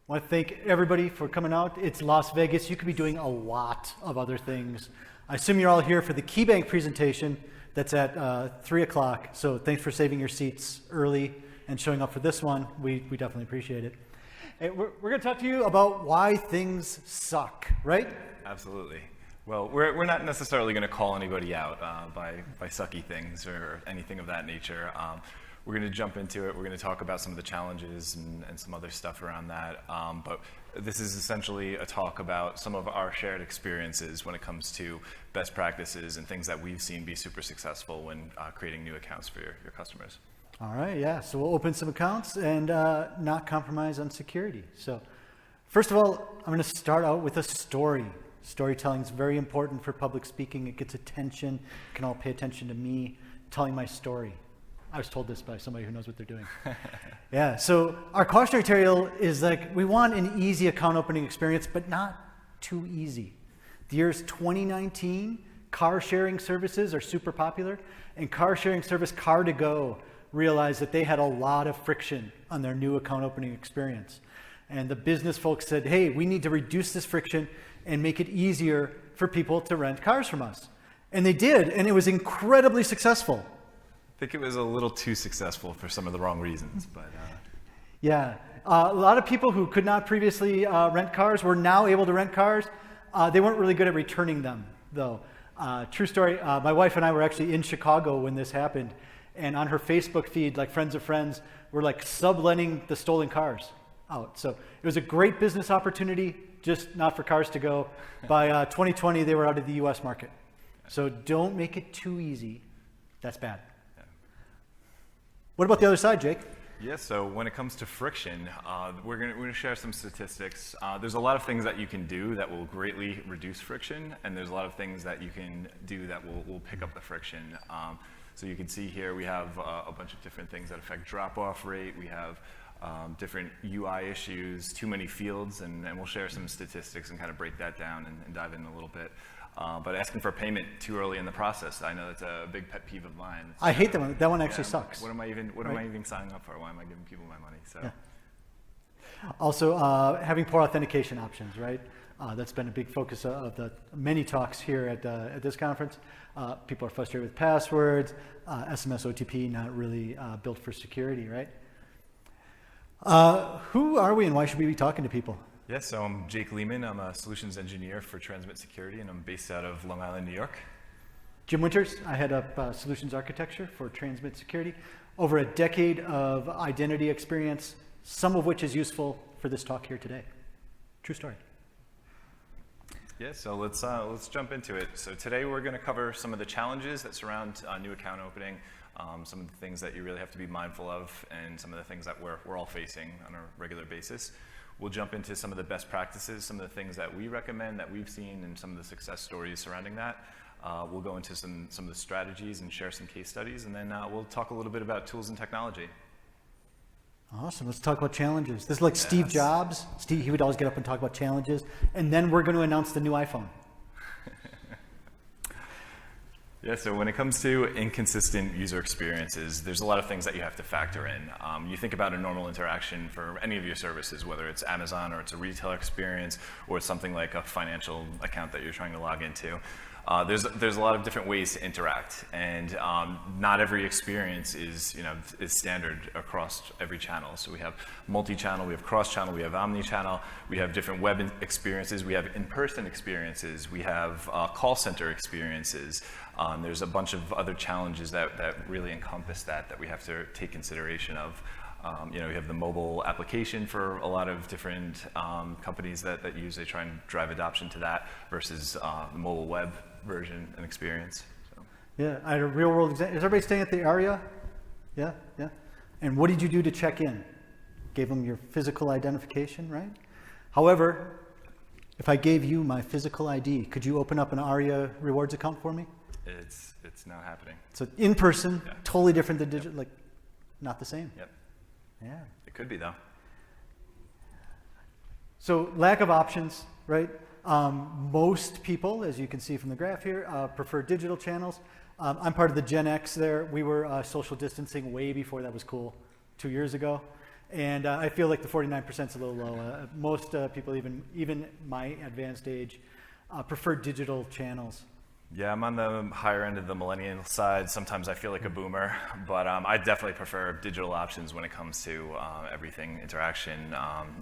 I want to thank everybody for coming out. It's Las Vegas. You could be doing a lot of other things. I assume you're all here for the KeyBank presentation that's at 3 o'clock. So thanks for saving your seats early and showing up for this one. We definitely appreciate it. Hey, we're going to talk to you about why things suck, right? Absolutely. Well, we're not necessarily going to call anybody out by sucky things or anything of that nature. We're going to jump into it. We're going to talk about some of the challenges and some other stuff around that. But this is essentially a talk about some of our shared experiences when it comes to best practices and things that we've seen be super successful when creating new accounts for your customers. All right, yeah. So we'll open some accounts and not compromise on security. So first of all, I'm going to start out with a story. Storytelling is very important for public speaking. It gets attention. You can all pay attention to me telling my story. I was told this by somebody who knows what they're doing. Yeah, so our cautionary tale is like, we want an easy account opening experience, but not too easy. The year's 2019, car sharing services are super popular, and car sharing service Car2Go realized that they had a lot of friction on their new account opening experience. And the business folks said, hey, we need to reduce this friction and make it easier for people to rent cars from us. And they did, and it was incredibly successful. I think it was a little too successful for some of the wrong reasons, but yeah, a lot of people who could not previously rent cars were now able to rent cars. They weren't really good at returning them, though. True story. My wife and I were actually in Chicago when this happened, and on her Facebook feed, like friends of friends, were like subletting the stolen cars out. So it was a great business opportunity, just not for Cars2Go. By 2020, they were out of the U.S. market. So don't make it too easy. That's bad. What about the other side, Jake? Yeah, so when it comes to friction, we're going to share some statistics. There's a lot of things that you can do that will greatly reduce friction, and there's a lot of things that you can do that will pick up the friction. So you can see here we have a bunch of different things that affect drop-off rate. We have different UI issues, too many fields, and we'll share some statistics and kind of break that down and dive in a little bit. But asking for payment too early in the process, I know that's a big pet peeve of mine. I hate that one. That one actually sucks. What am I even signing up for? Why am I giving people my money? So. Yeah. Also, having poor authentication options, right? That's been a big focus of the many talks here at this conference. People are frustrated with passwords, SMS OTP not really built for security, right? Who are we and why should we be talking to people? Yes, so I'm Jake Lehmann. I'm a solutions engineer for Transmit Security, and I'm based out of Long Island, New York. Jim Winters. I head up solutions architecture for Transmit Security. Over a decade of identity experience, some of which is useful for this talk here today. True story. Yeah, so let's jump into it. So today we're going to cover some of the challenges that surround new account opening, some of the things that you really have to be mindful of, and some of the things that we're all facing on a regular basis. We'll jump into some of the best practices, some of the things that we recommend that we've seen, and some of the success stories surrounding that. We'll go into some of the strategies and share some case studies, and then we'll talk a little bit about tools and technology. Awesome. Let's talk about challenges. This is like Steve Jobs. He would always get up and talk about challenges, and then we're going to announce the new iPhone. Yeah, so when it comes to inconsistent user experiences, there's a lot of things that you have to factor in. You think about a normal interaction for any of your services, whether it's Amazon or it's a retailer experience or it's something like a financial account that you're trying to log into. There's a lot of different ways to interact, and not every experience is standard across every channel. So we have multi-channel, we have cross-channel, we have omni-channel, we have different web experiences, we have in-person experiences, we have call center experiences. There's a bunch of other challenges that really encompass that we have to take consideration of. We have the mobile application for a lot of different companies that they try and drive adoption to that versus the mobile web version and experience. So. Yeah, I had a real world example. Is everybody staying at the ARIA? Yeah. And what did you do to check in? Gave them your physical identification, right? However, if I gave you my physical ID, could you open up an ARIA rewards account for me? It's now happening. So in person, totally different than digital, like not the same. Yep. Yeah. It could be though. So lack of options, right? Most people, as you can see from the graph here, prefer digital channels. I'm part of the Gen X there. We were social distancing way before that was cool 2 years ago. And I feel like the 49% is a little low. Most people, even my advanced age, prefer digital channels. Yeah, I'm on the higher end of the millennial side. Sometimes I feel like a boomer, but I definitely prefer digital options when it comes to everything, interaction,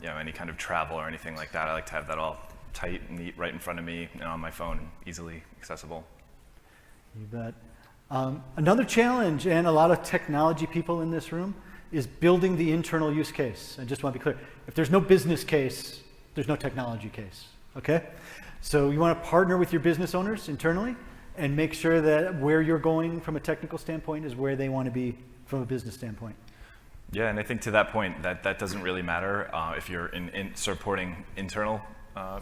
any kind of travel or anything like that. I like to have that all tight and neat right in front of me and on my phone, easily accessible. You bet. Another challenge, and a lot of technology people in this room, is building the internal use case. I just want to be clear. If there's no business case, there's no technology case, okay? So you want to partner with your business owners internally and make sure that where you're going from a technical standpoint is where they want to be from a business standpoint. Yeah, and I think to that point, that doesn't really matter if you're in supporting internal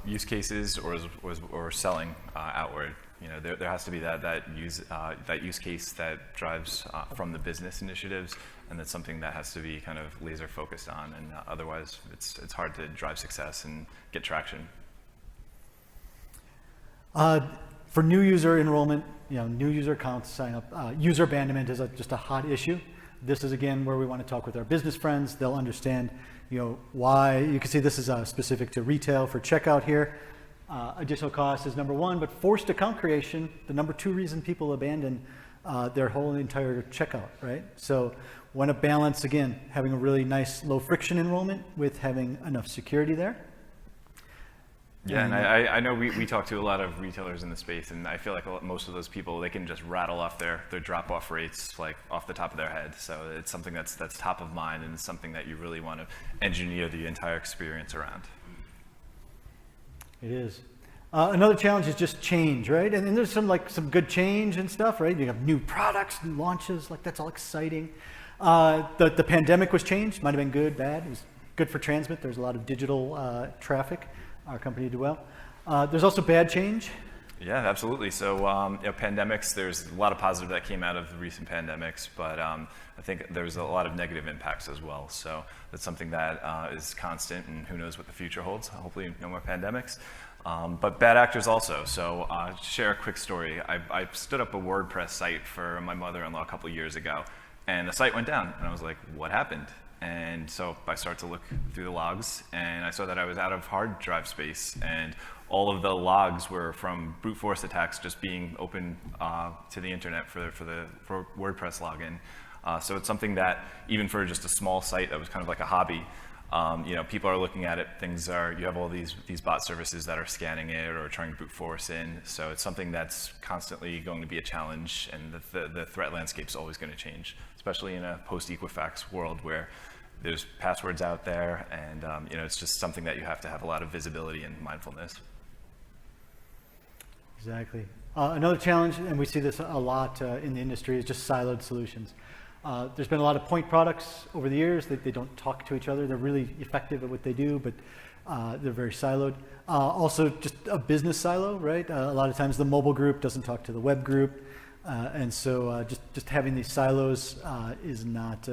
use cases or selling outward. There has to be that use case that drives from the business initiatives, and that's something that has to be kind of laser focused on. And otherwise, it's hard to drive success and get traction. For new user enrollment, new user accounts sign up, user abandonment is just a hot issue. This is again where we want to talk with our business friends. They'll understand, why. You can see this is specific to retail for checkout here. Additional cost is number one, but forced account creation, the number two reason people abandon their whole entire checkout, right? So want to balance, again, having a really nice low friction enrollment with having enough security there. Yeah, and I know we talk to a lot of retailers in the space, and I feel like most of those people, they can just rattle off their drop-off rates like off the top of their head. So it's something that's top of mind, and it's something that you really want to engineer the entire experience around. It is. Another challenge is just change, right? And there's some good change and stuff, right? You have new products, new launches, that's all exciting. The pandemic was changed, might have been good, bad. It was good for Transmit. There's a lot of digital traffic. Our company did well. There's also bad change. Yeah, absolutely. So, pandemics, there's a lot of positive that came out of the recent pandemics, but I think there's a lot of negative impacts as well. So that's something that is constant, and who knows what the future holds. Hopefully no more pandemics. But bad actors also. So share a quick story. I stood up a WordPress site for my mother-in-law a couple of years ago, and the site went down, and I was like, what happened? And so I started to look through the logs, and I saw that I was out of hard drive space, and all of the logs were from brute force attacks just being open to the internet for WordPress login. So it's something that even for just a small site that was kind of like a hobby, people are looking at it. You have all these bot services that are scanning it or trying to brute force in. So it's something that's constantly going to be a challenge, and the threat landscape is always going to change, especially in a post-Equifax world where there's passwords out there, and it's just something that you have to have a lot of visibility and mindfulness. Exactly. Another challenge, and we see this a lot in the industry, is just siloed solutions. There's been a lot of point products over the years that they don't talk to each other. They're really effective at what they do, but they're very siloed. Also, just a business silo, right? A lot of times the mobile group doesn't talk to the web group, and so just having these silos is not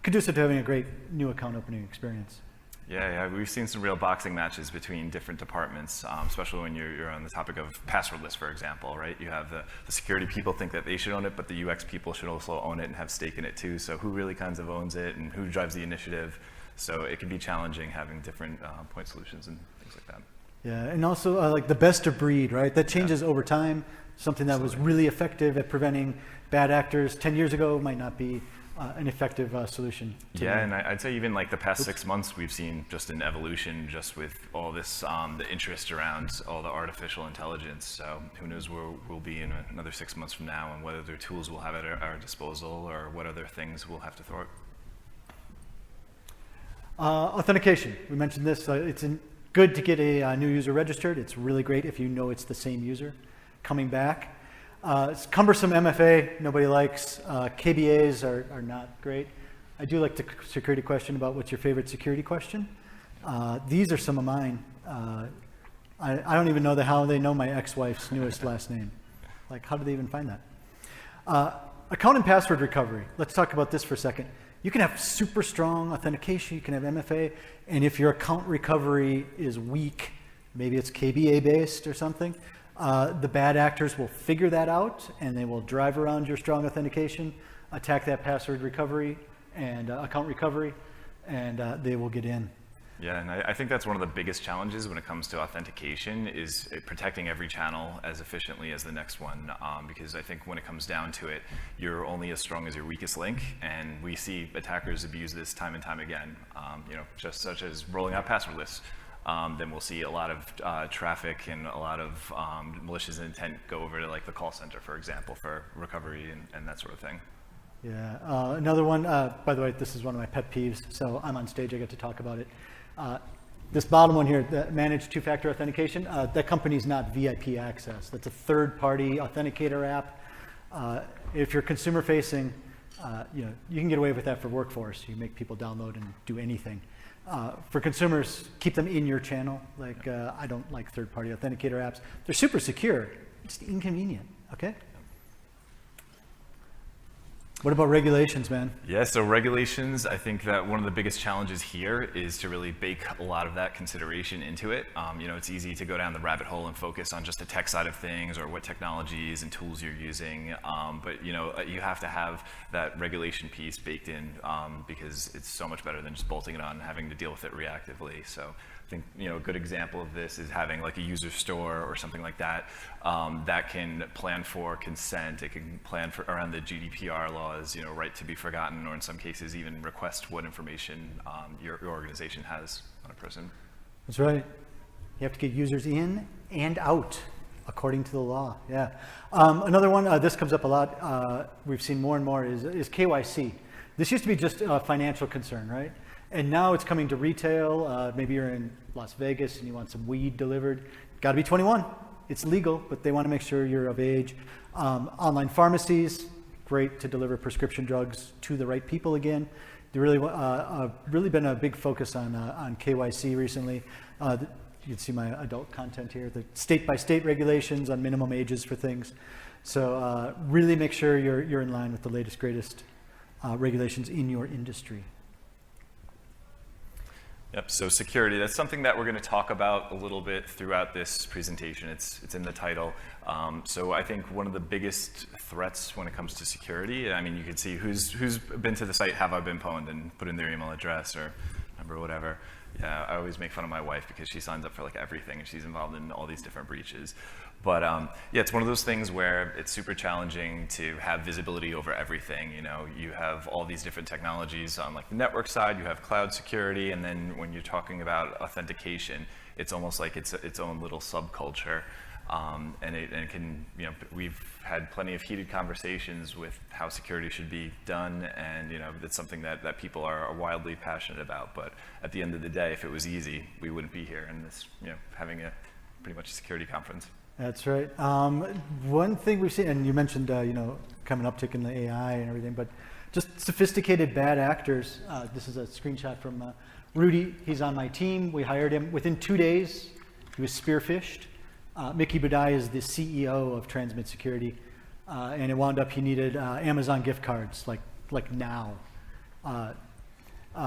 conducive to having a great new account opening experience. Yeah, we've seen some real boxing matches between different departments, especially when you're on the topic of passwordless, for example, right? You have the security people think that they should own it, but the UX people should also own it and have stake in it too. So who really kind of owns it, and who drives the initiative? So it can be challenging having different point solutions and things like that. Yeah, and also like the best of breed, right? That changes over time. Something that was really effective at preventing bad actors 10 years ago might not be an effective solution. Yeah, and I'd say even like the past 6 months, we've seen just an evolution just with all this, the interest around all the artificial intelligence. So who knows where we'll be in another 6 months from now, and whether their tools we'll have at our disposal or what other things we'll have to throw. Authentication. We mentioned this. It's good to get a new user registered. It's really great if you know it's the same user coming back. It's cumbersome MFA, nobody likes. KBAs are not great. I do like the security question about what's your favorite security question. These are some of mine. I don't even know how they know my ex-wife's newest last name. Like, how do they even find that? Account and password recovery. Let's talk about this for a second. You can have super strong authentication, you can have MFA, and if your account recovery is weak, maybe it's KBA based or something, the bad actors will figure that out, and they will drive around your strong authentication, attack that password recovery and account recovery, and they will get in. Yeah, and I think that's one of the biggest challenges when it comes to authentication is protecting every channel as efficiently as the next one, because I think when it comes down to it, you're only as strong as your weakest link, and we see attackers abuse this time and time again, just such as rolling out password lists. Then we'll see a lot of traffic and a lot of malicious intent go over to like the call center, for example, for recovery and that sort of thing. Yeah, another one, by the way, this is one of my pet peeves, so I'm on stage, I get to talk about it. This bottom one here, the managed two-factor authentication, that company's not VIP access. That's a third-party authenticator app. If you're consumer-facing, you can get away with that for workforce. You make people download and do anything. For consumers, keep them in your channel. Like, I don't like third-party authenticator apps. They're super secure, it's inconvenient, okay? What about regulations, man? Yeah, so regulations, I think that one of the biggest challenges here is to really bake a lot of that consideration into it. It's easy to go down the rabbit hole and focus on just the tech side of things or what technologies and tools you're using. But you have to have that regulation piece baked in because it's so much better than just bolting it on and having to deal with it reactively. So I think a good example of this is having like a user store or something like that that can plan for consent. It can plan for around the GDPR laws, right to be forgotten, or in some cases even request what information your organization has on a person. That's right. You have to get users in and out according to the law. Yeah. Another one, this comes up a lot. We've seen more and more is KYC. This used to be just a financial concern, right? And now it's coming to retail. Maybe you're in Las Vegas and you want some weed delivered. Got to be 21. It's legal, but they want to make sure you're of age. Online pharmacies, great to deliver prescription drugs to the right people again. There really been a big focus on KYC recently. You can see my adult content here. The state-by-state regulations on minimum ages for things. So really make sure you're in line with the latest, greatest regulations in your industry. Yep, so security, that's something that we're going to talk about a little bit throughout this presentation. It's in the title. So I think one of the biggest threats when it comes to security, I mean, you can see who's been to the site Have I Been Pwned and put in their email address or number, whatever. Yeah, I always make fun of my wife because she signs up for like everything and she's involved in all these different breaches. But yeah, it's one of those things where it's super challenging to have visibility over everything. You have all these different technologies on like the network side, you have cloud security, and then when you're talking about authentication, it's almost like it's its own little subculture. And it can, we've had plenty of heated conversations with how security should be done, and it's something that people are wildly passionate about. But at the end of the day, if it was easy, we wouldn't be here in this, having a pretty much a security conference. That's right. One thing we've seen, and you mentioned, coming uptick in the AI and everything, but just sophisticated bad actors. This is a screenshot from Rudy. He's on my team. We hired him. Within 2 days, he was spearphished. Mickey Budai is the CEO of Transmit Security, and it wound up he needed Amazon gift cards, like now.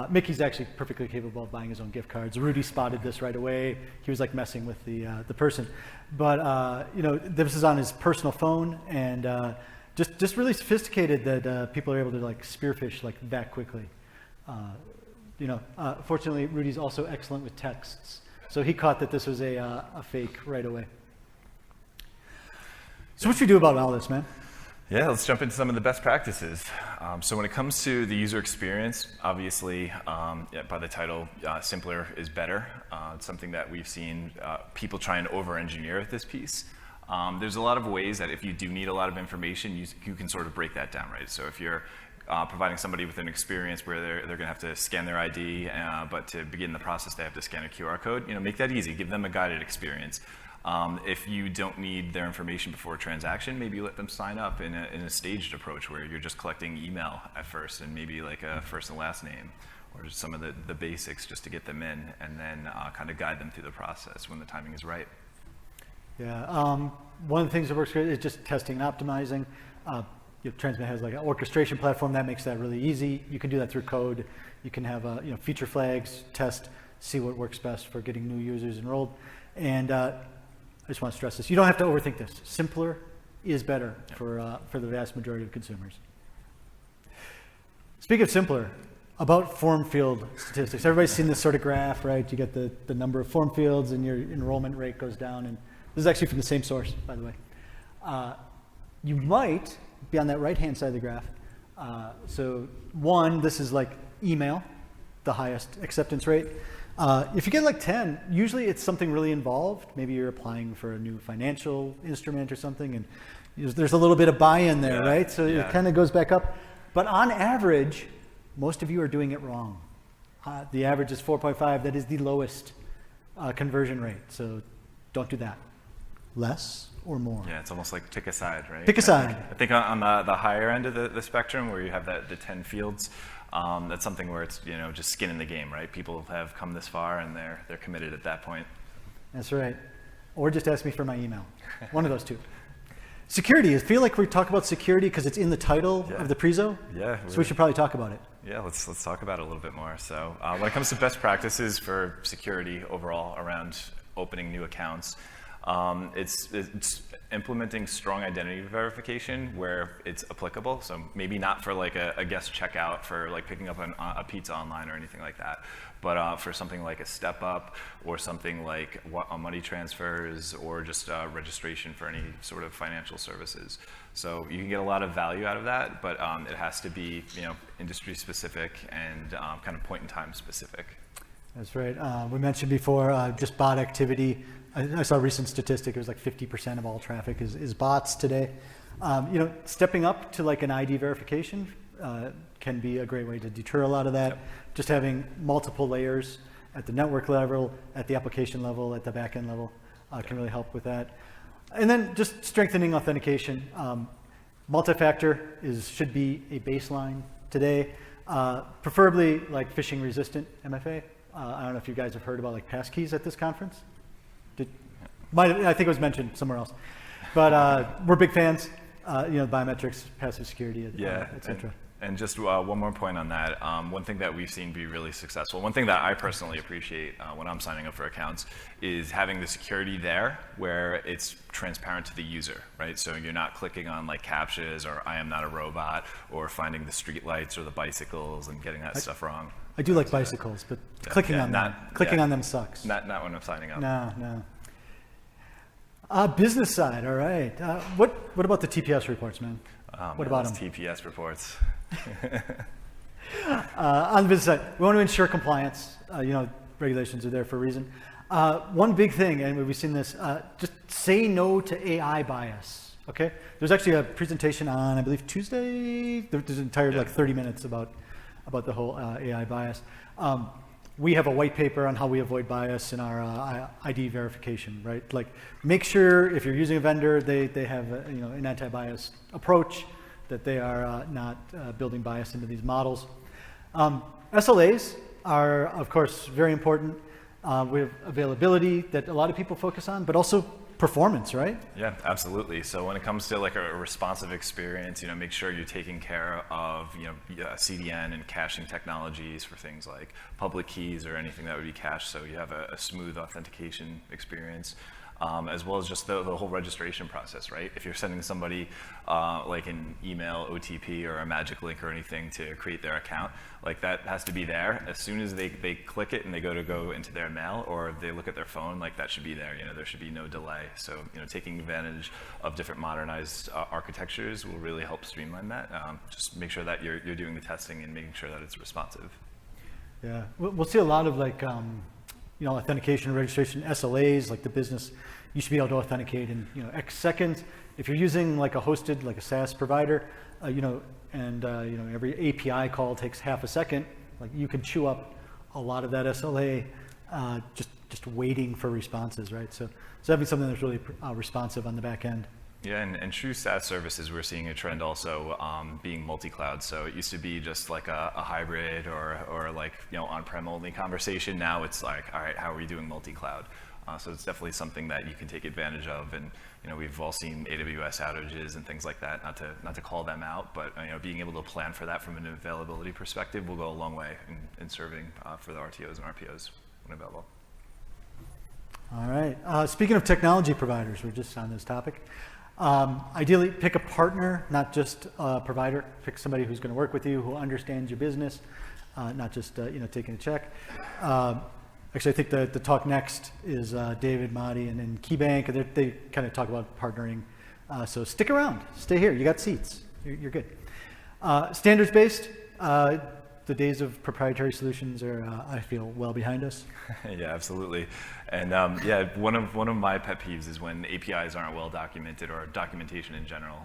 Mickey's actually perfectly capable of buying his own gift cards. Rudy spotted this right away. He was like messing with the person, but this is on his personal phone, and just really sophisticated that people are able to like spearphish like that quickly. Fortunately, Rudy's also excellent with texts, so he caught that this was a fake right away. So what should we do about all this, man? Yeah, let's jump into some of the best practices. So when it comes to the user experience, obviously, by the title, simpler is better. It's something that we've seen people try and over-engineer this piece. There's a lot of ways that if you do need a lot of information, you can sort of break that down, right? So if you're providing somebody with an experience where they're going to have to scan their ID, but to begin the process, they have to scan a QR code, make that easy. Give them a guided experience. If you don't need their information before a transaction, maybe let them sign up in a staged approach where you're just collecting email at first and maybe like a first and last name or just some of the basics just to get them in, and then kind of guide them through the process when the timing is right. Yeah, one of the things that works great is just testing and optimizing. Transmit has like an orchestration platform that makes that really easy. You can do that through code. You can have feature flags, test, see what works best for getting new users enrolled. And I just want to stress this. You don't have to overthink this. Simpler is better for the vast majority of consumers. Speaking of simpler, about form field statistics. Everybody's seen this sort of graph, right? You get the number of form fields and your enrollment rate goes down. And this is actually from the same source, by the way. You might be on that right-hand side of the graph. So one, this is like email, the highest acceptance rate. If you get like 10, usually it's something really involved. Maybe you're applying for a new financial instrument or something, and there's a little bit of buy-in there, right? So it kind of goes back up. But on average, most of you are doing it wrong. The average is 4.5. That is the lowest conversion rate. So don't do that. Less or more. Yeah, it's almost like pick a side, right? Pick a side. I think on the higher end of the spectrum, where you have the 10 fields, that's something where it's just skin in the game, right? People have come this far and they're committed at that point. That's right. Or just ask me for my email. One of those two. Security. I feel like we talk about security because it's in the title of the prezo. Yeah. So we should probably talk about it. Yeah, let's talk about it a little bit more. So when it comes to best practices for security overall around opening new accounts, it's implementing strong identity verification where it's applicable. So maybe not for like a guest checkout for like picking up a pizza online or anything like that, but for something like a step up or something like money transfers or just registration for any sort of financial services. So you can get a lot of value out of that, but it has to be industry specific and kind of point in time specific. That's right. We mentioned before just bot activity. I saw a recent statistic. It was like 50% of all traffic is bots today. Stepping up to like an ID verification can be a great way to deter a lot of that. Yep. Just having multiple layers at the network level, at the application level, at the backend level can really help with that. And then just strengthening authentication. Multi-factor should be a baseline today, preferably like phishing resistant MFA. I don't know if you guys have heard about like passkeys at this conference. I think it was mentioned somewhere else, but we're big fans. Biometrics, passive security, et cetera. And just one more point on that. One thing that we've seen be really successful, one thing that I personally appreciate when I'm signing up for accounts is having the security there where it's transparent to the user, right? So you're not clicking on like CAPTCHAs or I am not a robot or finding the street lights or the bicycles and getting that stuff wrong. I do like bicycles, but clicking on them sucks. Not when I'm signing up. No. Business side, all right. What about the TPS reports, man? What about them? TPS reports. On the business side, we want to ensure compliance. Regulations are there for a reason. One big thing, and we've seen this, just say no to AI bias, okay? There's actually a presentation on, I believe, Tuesday. There's an entire 30 minutes about the whole AI bias. We have a white paper on how we avoid bias in our ID verification, right? Like, make sure if you're using a vendor, they have an anti-bias approach, that they are not building bias into these models. SLAs are, of course, very important. We have availability that a lot of people focus on, but also performance, right? Yeah, absolutely. So when it comes to like a responsive experience, make sure you're taking care of CDN and caching technologies for things like public keys or anything that would be cached, so you have a smooth authentication experience. As well as just the whole registration process, right? If you're sending somebody like an email, OTP, or a magic link or anything to create their account, like that has to be there. As soon as they click it and they go into their mail or they look at their phone, like that should be there. There should be no delay. So taking advantage of different modernized architectures will really help streamline that. Just make sure that you're doing the testing and making sure that it's responsive. Yeah, we'll see a lot of like authentication, registration, SLAs, like the business, you should be able to authenticate in X seconds. If you're using like a hosted, like a SaaS provider, every API call takes half a second, like you can chew up a lot of that SLA just waiting for responses, right? So having something that's really responsive on the back end. Yeah, and true SaaS services, we're seeing a trend also being multi-cloud. So it used to be just like a hybrid or like on-prem only conversation. Now it's like, all right, how are we doing multi-cloud? So it's definitely something that you can take advantage of. And we've all seen AWS outages and things like that. Not to call them out, but being able to plan for that from an availability perspective will go a long way in serving for the RTOs and RPOs when available. All right. Speaking of technology providers, we're just on this topic. Ideally, pick a partner, not just a provider. Pick somebody who's going to work with you, who understands your business. not just taking a check. Actually, I think the talk next is David, Mahdi, and KeyBank, and they kind of talk about partnering. So stick around, stay here. You got seats. You're good. Standards-based. The days of proprietary solutions are, I feel, well behind us. Yeah, absolutely. And yeah, one of my pet peeves is when APIs aren't well documented or documentation in general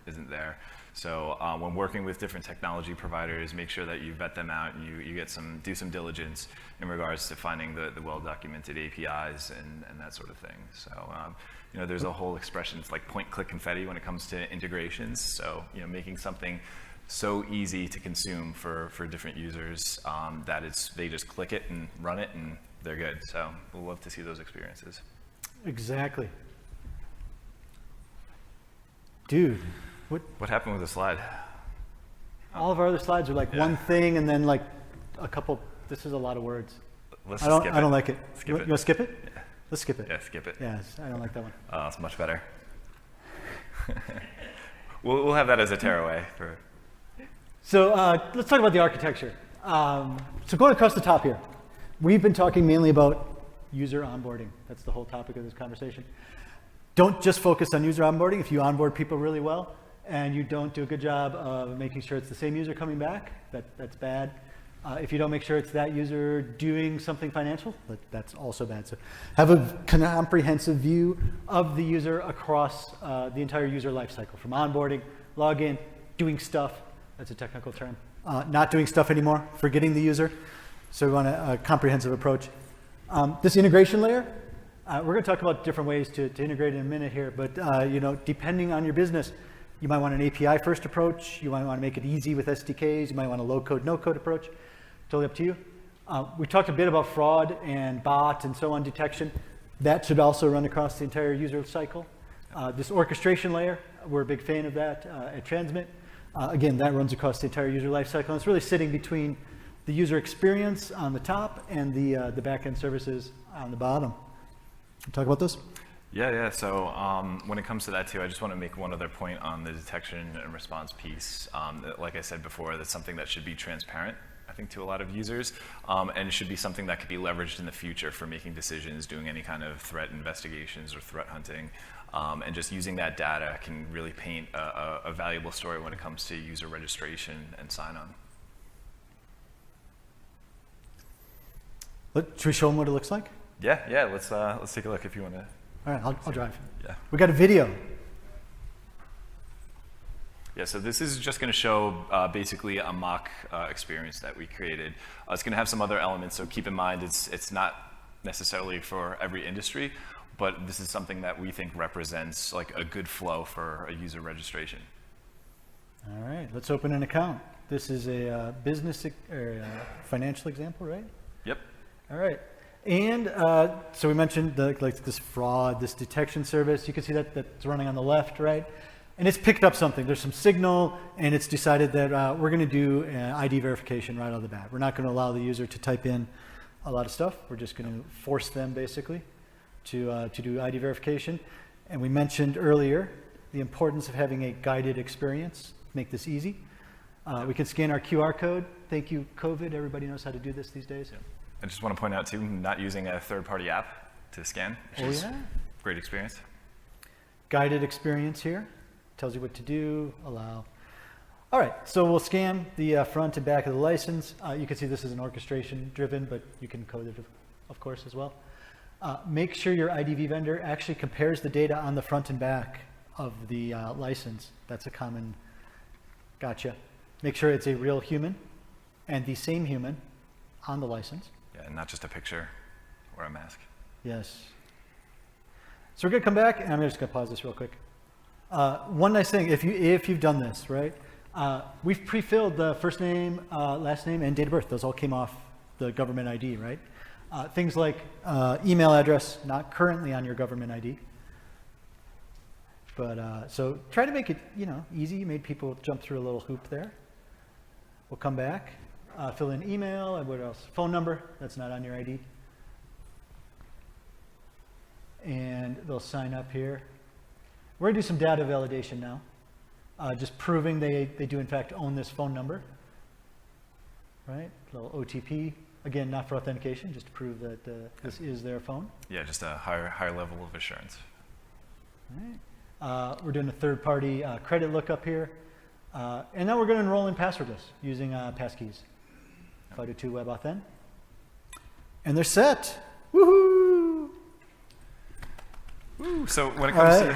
isn't there. So when working with different technology providers, make sure that you vet them out and you do some diligence in regards to finding the well documented APIs and that sort of thing. So there's a whole expression, it's like point click confetti when it comes to integrations. So making something so easy to consume for different users that they just click it and run it and they're good. So we'll love to see those experiences. Exactly. Dude, what happened with the slide? All of our other slides are like one thing and then like a couple. This is a lot of words. Let's just skip it. I don't like it. Skip you it. want to skip it? Yeah. Let's skip it. Yeah, skip it. Yes, I don't like that one. It's much better. We'll have that as a tearaway for. So let's talk about the architecture. So going across the top here, we've been talking mainly about user onboarding. That's the whole topic of this conversation. Don't just focus on user onboarding. If you onboard people really well and you don't do a good job of making sure it's the same user coming back, that's bad. If you don't make sure it's that user doing something financial, that's also bad. So have a comprehensive view of the user across the entire user lifecycle, from onboarding, login, doing stuff. That's a technical term. Not doing stuff anymore, forgetting the user. So we want a comprehensive approach. This integration layer, we're going to talk about different ways to integrate in a minute here, but depending on your business, you might want an API first approach. You might want to make it easy with SDKs. You might want a low code, no code approach. Totally up to you. We talked a bit about fraud and bot and so on detection. That should also run across the entire user cycle. This orchestration layer, we're a big fan of that at Transmit. Again, that runs across the entire user lifecycle. And it's really sitting between the user experience on the top and the back-end services on the bottom. Talk about this? Yeah. So when it comes to that too, I just want to make one other point on the detection and response piece. Like I said before, that's something that should be transparent, I think, to a lot of users, and it should be something that could be leveraged in the future for making decisions, doing any kind of threat investigations or threat hunting. And just using that data can really paint a valuable story when it comes to user registration and sign-on. Should we show them what it looks like? Yeah. Let's take a look if you want to. All right, I'll drive. Yeah. We got a video. Yeah, so this is just going to show basically a mock experience that we created. It's going to have some other elements, so keep in mind it's not necessarily for every industry, but this is something that we think represents like a good flow for a user registration. All right, let's open an account. This is a business or a financial example, right? Yep. All right. And so we mentioned this fraud, this detection service. You can see that's running on the left, right? And it's picked up something. There's some signal, and it's decided that we're going to do ID verification right out of the bat. We're not going to allow the user to type in a lot of stuff. We're just going to force them, basically, to do ID verification. And we mentioned earlier the importance of having a guided experience. Make this easy. We can scan our QR code. Thank you, COVID. Everybody knows how to do this these days. Yeah. I just want to point out, too, not using a third-party app to scan, which is great experience. Guided experience here. Tells you what to do, allow. All right, so we'll scan the front and back of the license. You can see this is an orchestration driven, but you can code it, of course, as well. Make sure your IDV vendor actually compares the data on the front and back of the license. That's a common gotcha. Make sure it's a real human and the same human on the license. Yeah, not just a picture or a mask. Yes. So we're going to come back, and I'm just going to pause this real quick. One nice thing, if you've done this, right? We've pre-filled the first name, last name, and date of birth. Those all came off the government ID, right? Things like email address, not currently on your government ID. But so try to make it, easy. You made people jump through a little hoop there. We'll come back, fill in email, and what else? Phone number, that's not on your ID. And they'll sign up here. We're going to do some data validation now, just proving they do in fact own this phone number. right? A little OTP. Again, not for authentication, just to prove that this is their phone. Yeah, just a higher level of assurance. All right. We're doing a third-party credit lookup here. And now we're going to enroll in passwordless using passkeys. FIDO2 WebAuthn. And they're set. Woohoo! Woo. So when it comes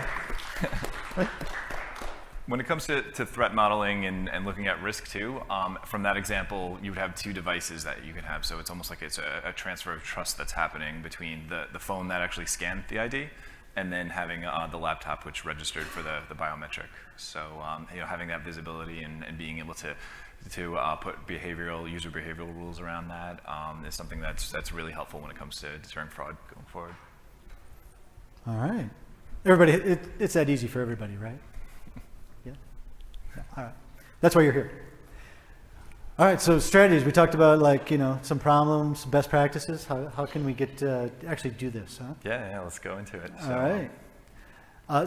when it comes to threat modeling and looking at risk too, from that example, you would have two devices that you could have. So it's almost like it's a transfer of trust that's happening between the phone that actually scanned the ID and then having the laptop which registered for the biometric. So having that visibility and being able to put user behavioral rules around that is something that's really helpful when it comes to deterring fraud going forward. All right. Everybody, it's that easy for everybody, right? Yeah? All right. That's why you're here. All right, so strategies. We talked about some problems, best practices. How can we get to actually do this, huh? Yeah, let's go into it. So, all right.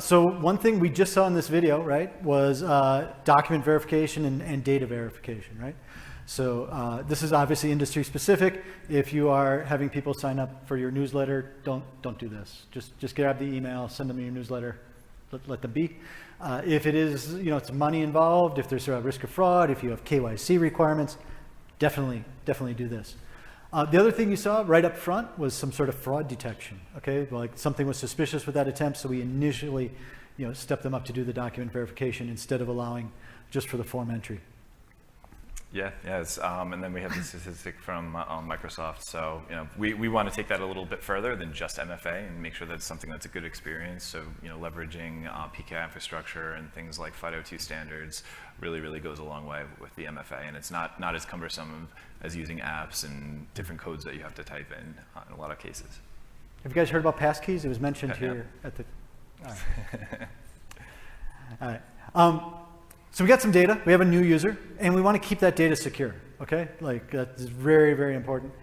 So one thing we just saw in this video, right, was document verification and data verification, right? So this is obviously industry specific. If you are having people sign up for your newsletter, don't do this. Just grab the email, send them your newsletter, let them be. If it is, it's money involved, if there's a risk of fraud, if you have KYC requirements, definitely do this. The other thing you saw right up front was some sort of fraud detection. Okay, like something was suspicious with that attempt, so we initially, stepped them up to do the document verification instead of allowing just for the form entry. Yes, and then we have the statistic from Microsoft. So we want to take that a little bit further than just MFA and make sure that it's something that's a good experience. So leveraging PKI infrastructure and things like FIDO2 standards really goes a long way with the MFA, and it's not as cumbersome as using apps and different codes that you have to type in a lot of cases. Have you guys heard about passkeys? It was mentioned here at the. All right. All right. So we got some data, we have a new user, and we want to keep that data secure, okay? That's very important.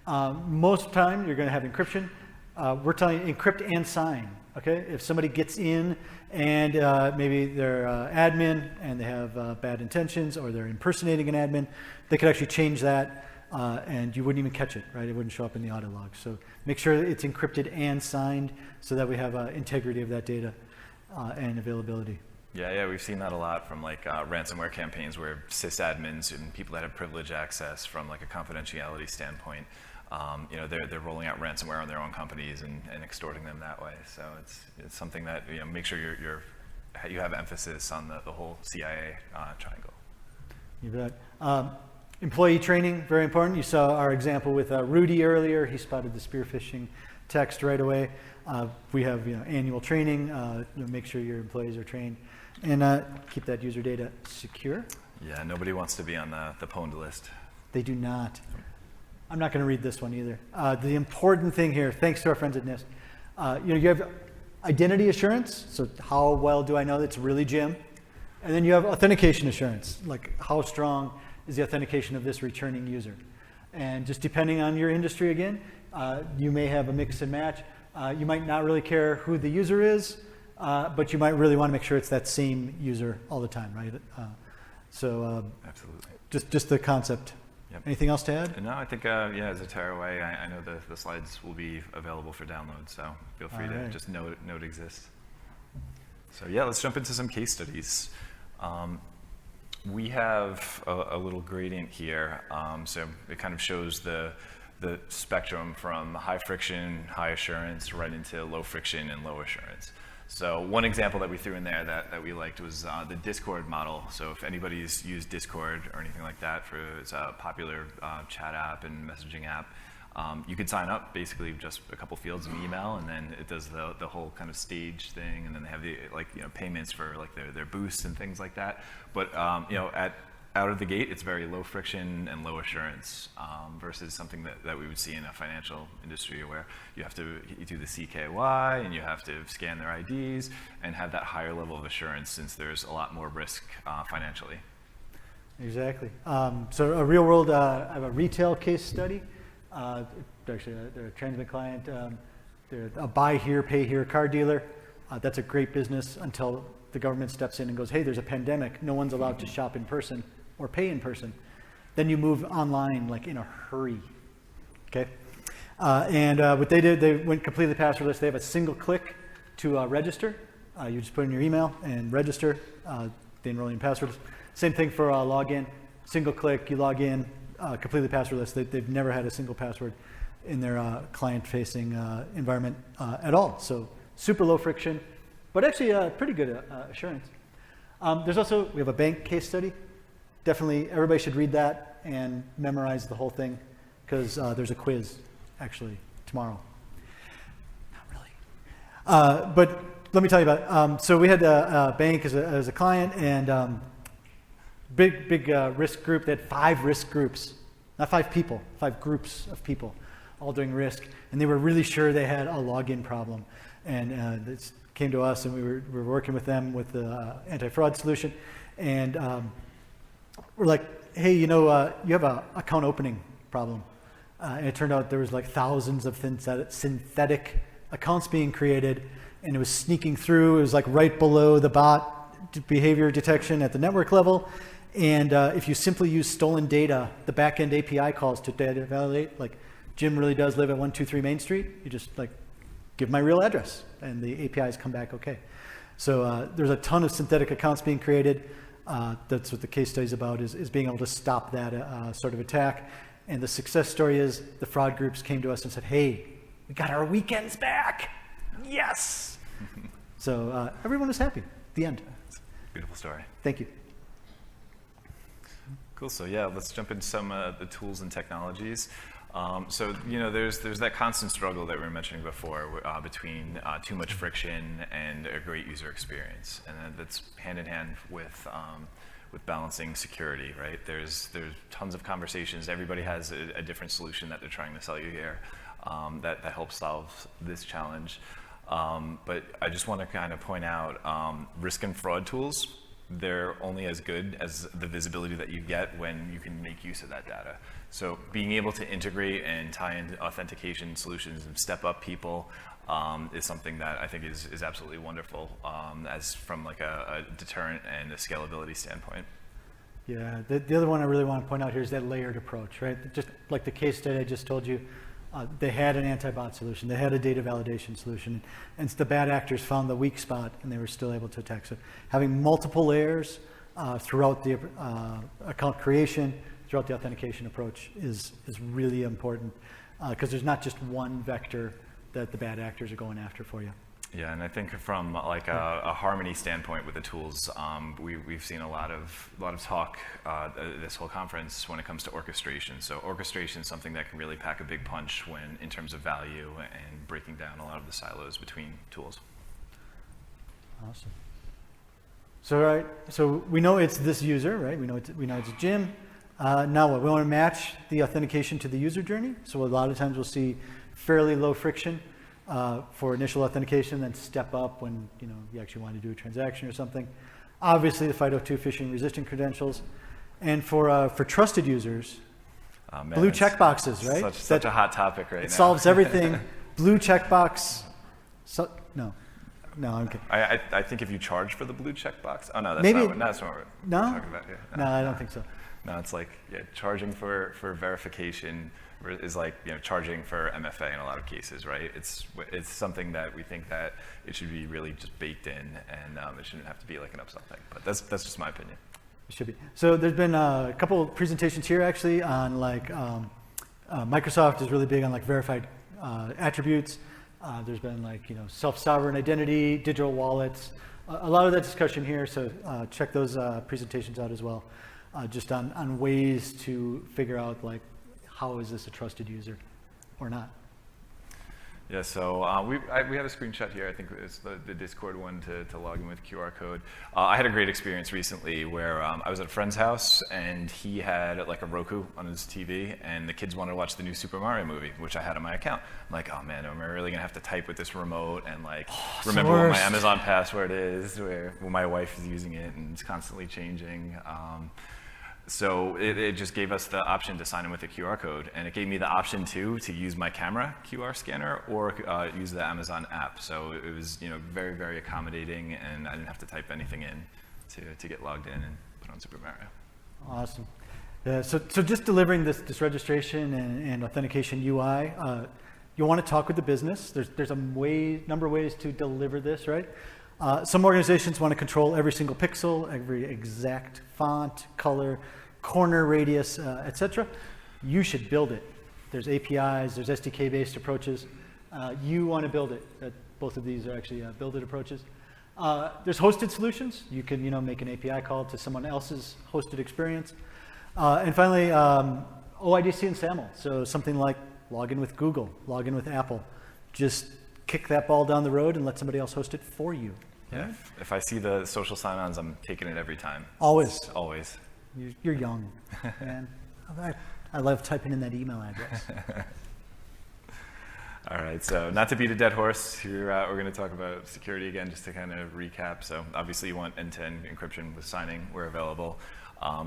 Most of the time, you're going to have encryption. We're telling you encrypt and sign, okay? If somebody gets in and maybe they're admin and they have bad intentions or they're impersonating an admin, they could actually change that and you wouldn't even catch it, right? It wouldn't show up in the audit log. So make sure it's encrypted and signed so that we have integrity of that data and availability. Yeah, we've seen that a lot from ransomware campaigns where sysadmins and people that have privileged access from a confidentiality standpoint, they're rolling out ransomware on their own companies and extorting them that way. So it's something that make sure you have emphasis on the whole CIA triangle. You bet. Employee training, very important. You saw our example with Rudy earlier. He spotted the spear phishing text right away. We have annual training. Make sure your employees are trained. And keep that user data secure. Yeah, nobody wants to be on the pwned list. They do not. I'm not going to read this one either. The important thing here, thanks to our friends at NIST, you have identity assurance. So how well do I know that's really Jim? And then you have authentication assurance, like how strong is the authentication of this returning user? And just depending on your industry again, you may have a mix and match. You might not really care who the user is, but you might really want to make sure it's that same user all the time, right? Absolutely. Just the concept. Yep. Anything else to add? No, I think, as a tearaway, I know the slides will be available for download, so feel free to just know it exists. So let's jump into some case studies. We have a little gradient here, so it kind of shows the spectrum from high friction, high assurance, right into low friction and low assurance. So one example that we threw in there that we liked was the Discord model. So if anybody's used Discord or anything like that, it's a popular chat app and messaging app, you could sign up basically just a couple fields of email, and then it does the whole kind of stage thing, and then they have the payments for their boosts and things like that. But out of the gate, it's very low friction and low assurance versus something that we would see in a financial industry where you have to do the CKY and you have to scan their IDs and have that higher level of assurance since there's a lot more risk financially. Exactly. So a real world, I have a retail case study. Actually, they're a Transmit client. They're a buy here, pay here car dealer. That's a great business until the government steps in and goes, hey, there's a pandemic. No one's allowed to shop in person or pay in person. then you move online like in a hurry, okay? What they did, they went completely passwordless. They have a single click to register. You just put in your email and register the enrolling passwords. Same thing for login. Single click, you log in, completely passwordless. They've never had a single password in their client-facing environment at all. So super low friction, but actually pretty good assurance. We have a bank case study. Definitely everybody should read that and memorize the whole thing, because there's a quiz actually tomorrow. Not really. But let me tell you about it. So we had a bank as a client, and big risk group. They had 5 risk groups, not 5 people, 5 groups of people, all doing risk. And they were really sure they had a login problem. And it came to us, and we were working with them with the anti-fraud solution. And we're like, hey, you have a account opening problem. And it turned out there was like thousands of synthetic accounts being created, and it was sneaking through. It was like right below the bot behavior detection at the network level. And if you simply use stolen data, the back-end API calls to data validate, like Jim really does live at 123 Main Street, you just like give my real address, and the APIs come back okay. So there's a ton of synthetic accounts being created. That's what the case study is about, is being able to stop that sort of attack. And the success story is the fraud groups came to us and said, hey, we got our weekends back. Yes. So everyone was happy. The end. Beautiful story. Thank you. Cool. So yeah, let's jump into some of the tools and technologies. So there's that constant struggle that we were mentioning before between too much friction and a great user experience, and that's hand in hand with balancing security, right? There's tons of conversations. Everybody has a different solution that they're trying to sell you here that helps solve this challenge. But I just want to kind of point out risk and fraud tools. They're only as good as the visibility that you get when you can make use of that data. So being able to integrate and tie in authentication solutions and step up people is something that I think is absolutely wonderful as from like a deterrent and a scalability standpoint. Yeah, the other one I really want to point out here is that layered approach, right? Just like the case study I just told you, they had an anti-bot solution, they had a data validation solution, and the bad actors found the weak spot, and they were still able to attack. So having multiple layers throughout the account creation, throughout the authentication approach is really important, because there's not just one vector that the bad actors are going after for you. Yeah, and I think from like a harmony standpoint with the tools, we've seen a lot of talk this whole conference when it comes to orchestration. So orchestration is something that can really pack a big punch when in terms of value and breaking down a lot of the silos between tools. Awesome. So we know it's this user, right? We know it's Jim. Now what? We want to match the authentication to the user journey. So a lot of times we'll see fairly low friction for initial authentication, then step up when you actually want to do a transaction or something. Obviously, the FIDO2 phishing resistant credentials, and for trusted users, blue checkboxes, right? Such a hot topic right now. It solves everything. Blue checkbox. No, I'm kidding. I think if you charge for the blue checkbox, not what we're talking about here. No, I don't think so. No, it's like charging for verification is like charging for MFA in a lot of cases, right? It's something that we think that it should be really just baked in, and it shouldn't have to be like an upsell thing. But that's just my opinion. It should be. So there's been a couple of presentations here actually on like Microsoft is really big on like verified attributes. There's been like self-sovereign identity, digital wallets, a lot of that discussion here. So check those presentations out as well. Just on ways to figure out like how is this a trusted user or not. Yeah, so we have a screenshot here. I think it's the Discord one to log in with QR code. I had a great experience recently where I was at a friend's house and he had like a Roku on his TV, and the kids wanted to watch the new Super Mario movie, which I had on my account. I'm like, oh man, am I really gonna have to type with this remote and like remember what my Amazon password is, where my wife is using it and it's constantly changing. So it just gave us the option to sign in with a QR code, and it gave me the option too to use my camera QR scanner or use the Amazon app. So it was very, very accommodating, and I didn't have to type anything in to get logged in and put on Super Mario. Awesome. So just delivering this registration and authentication UI, you'll want to talk with the business. There's a number of ways to deliver this, right? Some organizations want to control every single pixel, every exact font, color, corner radius, etc. You should build it. There's APIs, there's SDK-based approaches. You want to build it. Both of these are actually build it approaches. There's hosted solutions. You can make an API call to someone else's hosted experience. And finally, OIDC and SAML. So something like log in with Google, log in with Apple. Just kick that ball down the road and let somebody else host it for you. Yeah. Right? If I see the social sign-ons, I'm taking it every time. Always. Always. You're young, man. I love typing in that email address. All right, so not to beat a dead horse, here we're going to talk about security again, just to kind of recap. So obviously you want end-to-end encryption with signing where available.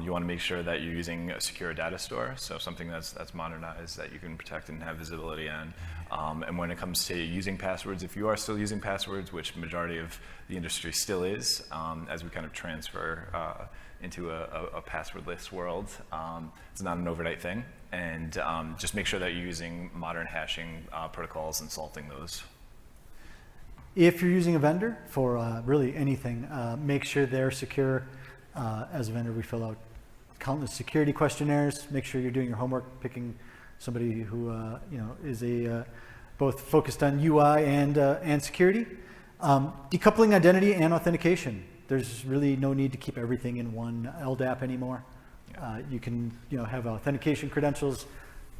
You want to make sure that you're using a secure data store, so something that's modernized that you can protect and have visibility on. And when it comes to using passwords, if you are still using passwords, which majority of the industry still is, as we kind of transfer into a passwordless world, it's not an overnight thing. And just make sure that you're using modern hashing protocols and salting those. If you're using a vendor for really anything, make sure they're secure. As a vendor, we fill out countless security questionnaires. Make sure you're doing your homework, picking somebody who is both focused on UI and security. Decoupling identity and authentication. There's really no need to keep everything in one LDAP anymore. Yeah. You can have authentication credentials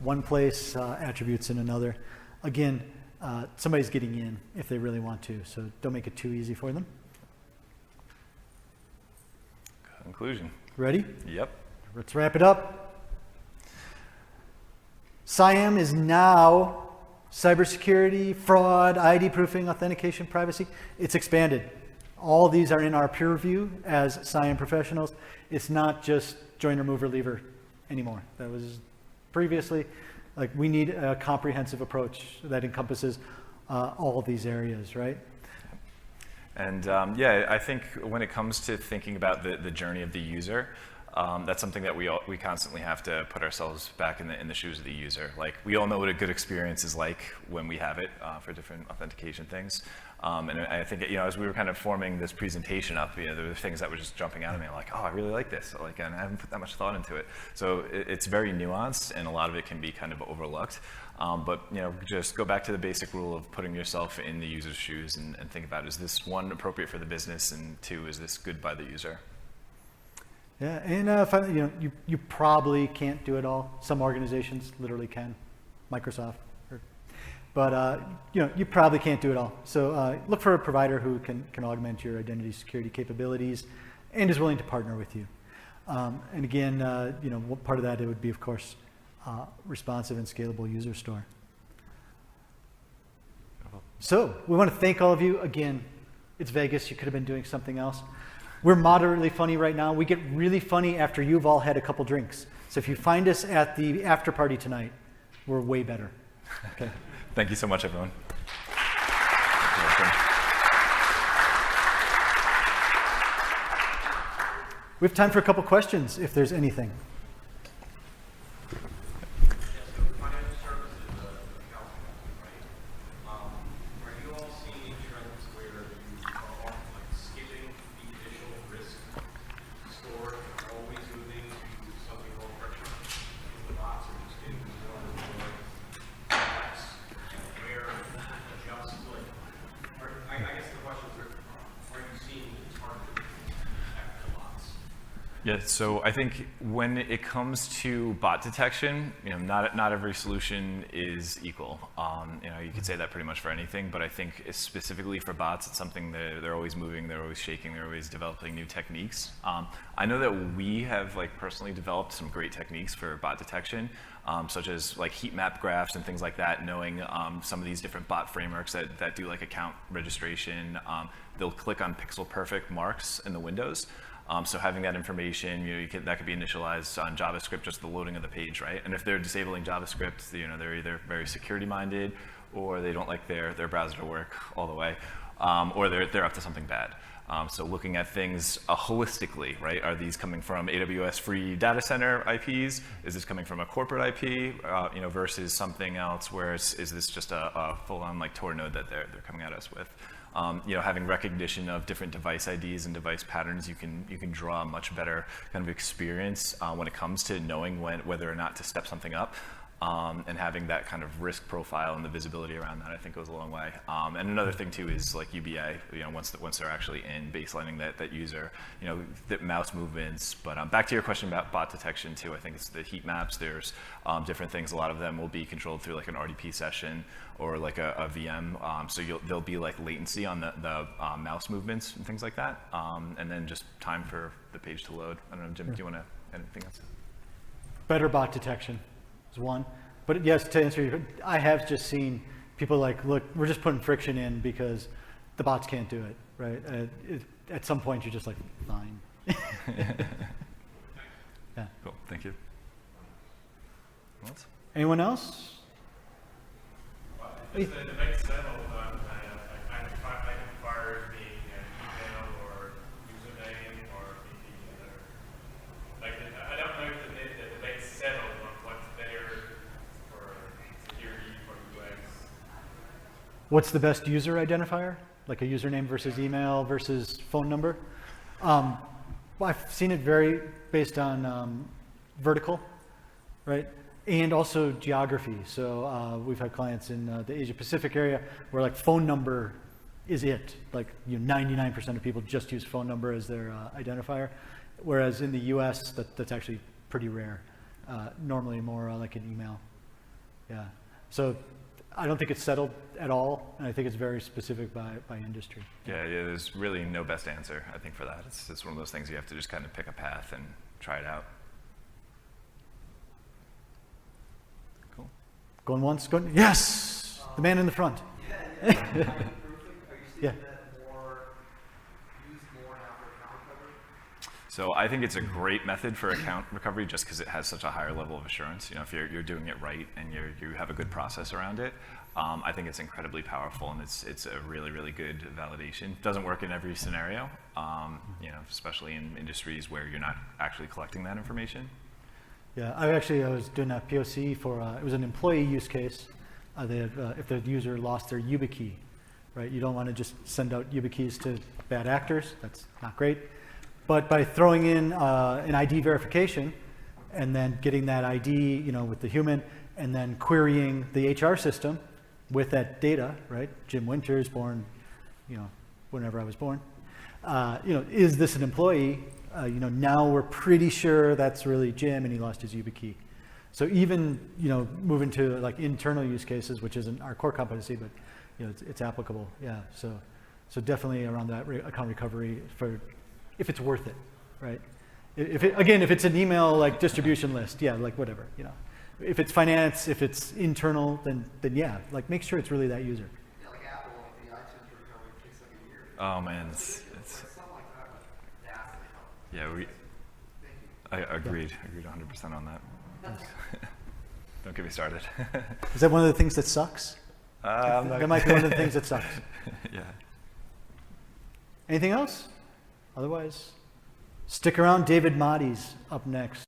one place, attributes in another. Again, somebody's getting in if they really want to, so don't make it too easy for them. Conclusion. Ready? Yep. Let's wrap it up. CIAM is now cybersecurity, fraud, ID proofing, authentication, privacy. It's expanded. All these are in our peer review as CIAM professionals. It's not just joiner, mover, leaver anymore. That was previously. Like, we need a comprehensive approach that encompasses all of these areas, right? And yeah, I think when it comes to thinking about the journey of the user, that's something that we constantly have to put ourselves back in the shoes of the user. Like, we all know what a good experience is like when we have it for different authentication things. And I think as we were kind of forming this presentation up, there were things that were just jumping out at me, like, oh, I really like this, and I haven't put that much thought into it. So it's very nuanced, and a lot of it can be kind of overlooked. But just go back to the basic rule of putting yourself in the user's shoes and think about, is this one appropriate for the business, and two, is this good by the user? Yeah, and finally, you probably can't do it all. Some organizations literally can, Microsoft. But you probably can't do it all. So look for a provider who can augment your identity security capabilities and is willing to partner with you. And again, part of that, it would be, of course, responsive and scalable user store. So we want to thank all of you. Again, it's Vegas. You could have been doing something else. We're moderately funny right now. We get really funny after you've all had a couple drinks. So if you find us at the after party tonight, we're way better. Okay. Thank you so much, everyone. We have time for a couple questions, if there's anything. Yeah, so I think when it comes to bot detection, not every solution is equal. You could say that pretty much for anything, but I think specifically for bots, it's something that they're always moving, they're always shaking, they're always developing new techniques. I know that we have personally developed some great techniques for bot detection, such as heat map graphs and things like that, knowing some of these different bot frameworks that do account registration. They'll click on pixel perfect marks in the windows. So having that information, that could be initialized on JavaScript, just the loading of the page, right? And if they're disabling JavaScript, they're either very security minded or they don't like their browser to work all the way, or they're up to something bad. So looking at things holistically, right? Are these coming from AWS free data center IPs? Is this coming from a corporate IP, versus something else where is this just a full-on like Tor node that they're coming at us with? Having recognition of different device IDs and device patterns, you can draw a much better kind of experience when it comes to knowing whether or not to step something up. And having that kind of risk profile and the visibility around that, I think, goes a long way. And another thing too is like UBA. Once they're actually in, baselining that user, the mouse movements. But back to your question about bot detection too. I think it's the heat maps. There's different things. A lot of them will be controlled through like an RDP session or like a VM. So there'll be like latency on the mouse movements and things like that. And then just time for the page to load. I don't know, Jim. Do you want to add anything else? Better bot detection is one. But yes, to answer your, I have just seen people like, look, we're just putting friction in because the bots can't do it, right? At some point, you're just like, fine. Yeah. Cool. Thank you. What? Anyone else? If the debate settled on identifiers being an email or username or like I don't know if the debate settled on what's better for security for UX. What's the best user identifier? Like a username versus email versus phone number? Well, I've seen it vary based on vertical, right? And also geography. So we've had clients in the Asia Pacific area where like phone number is it. Like 99% of people just use phone number as their identifier. Whereas in the US, that's actually pretty rare. Normally more like an email. Yeah. So I don't think it's settled at all. And I think it's very specific by industry. Yeah, there's really no best answer, I think, for that. It's one of those things you have to just kind of pick a path and try it out. Going once, going, yes! The man in the front. Yeah. Are you seeing Yeah. that used more now for account recovery? So I think it's a great method for account recovery just because it has such a higher level of assurance. If you're doing it right and you have a good process around it, I think it's incredibly powerful and it's a really, really good validation. It doesn't work in every scenario, especially in industries where you're not actually collecting that information. Yeah, I was doing a POC for, it was an employee use case. They had, if the user lost their YubiKey, right? You don't want to just send out YubiKeys to bad actors. That's not great. But by throwing in an ID verification and then getting that ID, with the human, and then querying the HR system with that data, right? Jim Winters, born, whenever I was born. Is this an employee? Now we're pretty sure that's really Jim and he lost his YubiKey. So even, moving to like internal use cases, which isn't our core competency, but, it's applicable. Yeah. So definitely around that account recovery for, if it's worth it, right? If it's an email like distribution list, yeah, like whatever, If it's finance, if it's internal, then yeah, like make sure it's really that user. Yeah, like Apple, the iTunes recovery takes like a year. Oh man, it's Something like that, but vastly helpful. yeah, I agreed 100% on that. Don't get me started. Is that one of the things that sucks? That might be one of the things that sucks. Yeah. Anything else? Otherwise, stick around. David Mahdi's up next.